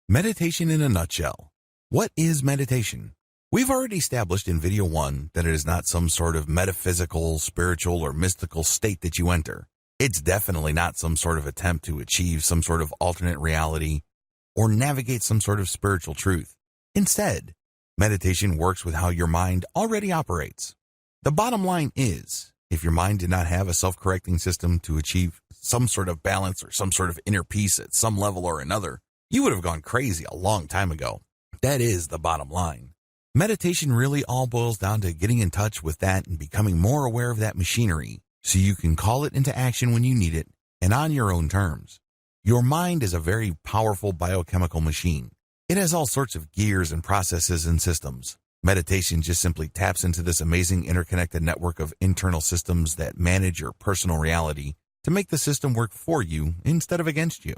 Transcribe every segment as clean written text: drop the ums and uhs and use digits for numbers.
Meditation in a nutshell. What is meditation? We've already established in video 1 that it is not some sort of metaphysical, spiritual, or mystical state that you enter. It's definitely not some sort of attempt to achieve some sort of alternate reality or navigate some sort of spiritual truth. Instead, meditation works with how your mind already operates. The bottom line is, if your mind did not have a self-correcting system to achieve some sort of balance or some sort of inner peace at some level or another, you would have gone crazy a long time ago. That is the bottom line. Meditation really all boils down to getting in touch with that and becoming more aware of that machinery so you can call it into action when you need it and on your own terms. Your mind is a very powerful biochemical machine. It has all sorts of gears and processes and systems. Meditation just simply taps into this amazing interconnected network of internal systems that manage your personal reality to make the system work for you instead of against you.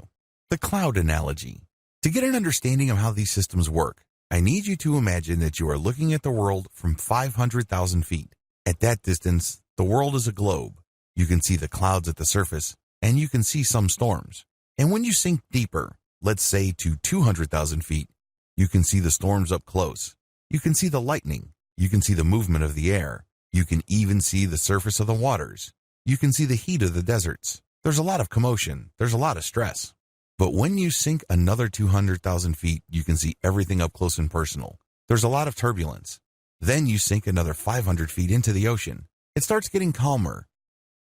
The cloud analogy. To get an understanding of how these systems work, I need you to imagine that you are looking at the world from 500,000 feet. At that distance, the world is a globe. You can see the clouds at the surface, and you can see some storms. And when you sink deeper, let's say to 200,000 feet, you can see the storms up close. You can see the lightning. You can see the movement of the air. You can even see the surface of the waters. You can see the heat of the deserts. There's a lot of commotion. There's a lot of stress. But when you sink another 200,000 feet, you can see everything up close and personal. There's a lot of turbulence. Then you sink another 500 feet into the ocean. It starts getting calmer.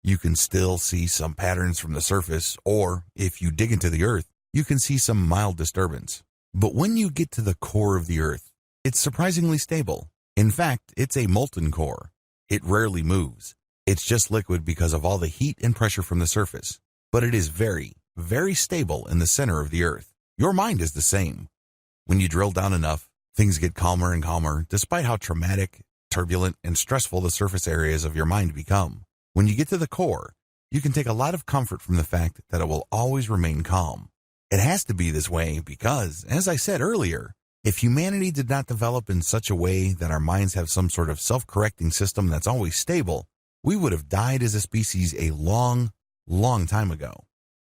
You can still see some patterns from the surface, or if you dig into the earth, you can see some mild disturbance. But when you get to the core of the earth, it's surprisingly stable. In fact, it's a molten core. It rarely moves. It's just liquid because of all the heat and pressure from the surface. But it is very stable in the center of the earth. Your mind is the same. When you drill down enough, things get calmer and calmer, despite how traumatic, turbulent, and stressful the surface areas of your mind become. When you get to the core, you can take a lot of comfort from the fact that it will always remain calm. It has to be this way because, as I said earlier, if humanity did not develop in such a way that our minds have some sort of self-correcting system that's always stable, we would have died as a species a long time ago.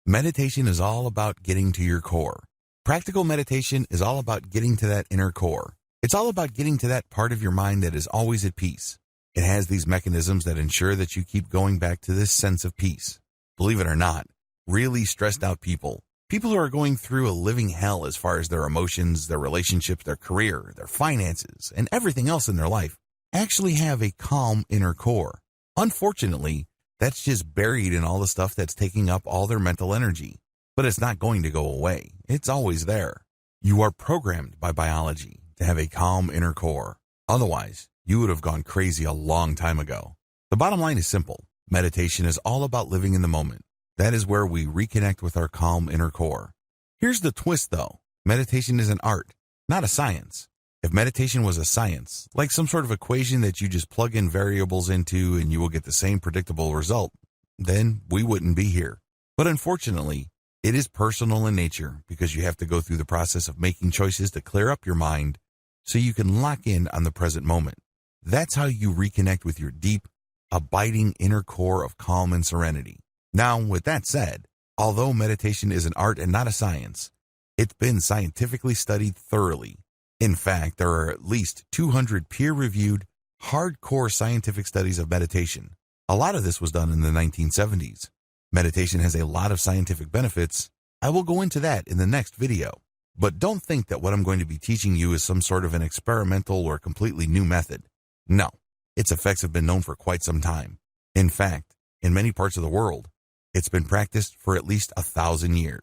Meditation is all about getting to your core. Practical meditation is all about getting to that inner core. It's all about getting to that part of your mind that is always at peace. It has these mechanisms that ensure that you keep going back to this sense of peace. Believe it or not, really stressed out people who are going through a living hell as far as their emotions, their relationships, their career, their finances, and everything else in their life, actually have a calm inner core. Unfortunately, that's just buried in all the stuff that's taking up all their mental energy. But it's not going to go away. It's always there. You are programmed by biology to have a calm inner core. Otherwise, you would have gone crazy a long time ago. The bottom line is simple. Meditation is all about living in the moment. That is where we reconnect with our calm inner core. Here's the twist, though. Meditation is an art, not a science. If meditation was a science, like some sort of equation that you just plug in variables into and you will get the same predictable result, then we wouldn't be here. But unfortunately, it is personal in nature because you have to go through the process of making choices to clear up your mind so you can lock in on the present moment. That's how you reconnect with your deep, abiding inner core of calm and serenity. Now, with that said, although meditation is an art and not a science, it's been scientifically studied thoroughly. In fact, there are at least 200 peer-reviewed, hardcore scientific studies of meditation. A lot of this was done in the 1970s. Meditation has a lot of scientific benefits. I will go into that in the next video. But don't think that what I'm going to be teaching you is some sort of an experimental or completely new method. No, its effects have been known for quite some time. In fact, in many parts of the world, it's been practiced for at least 1,000 years.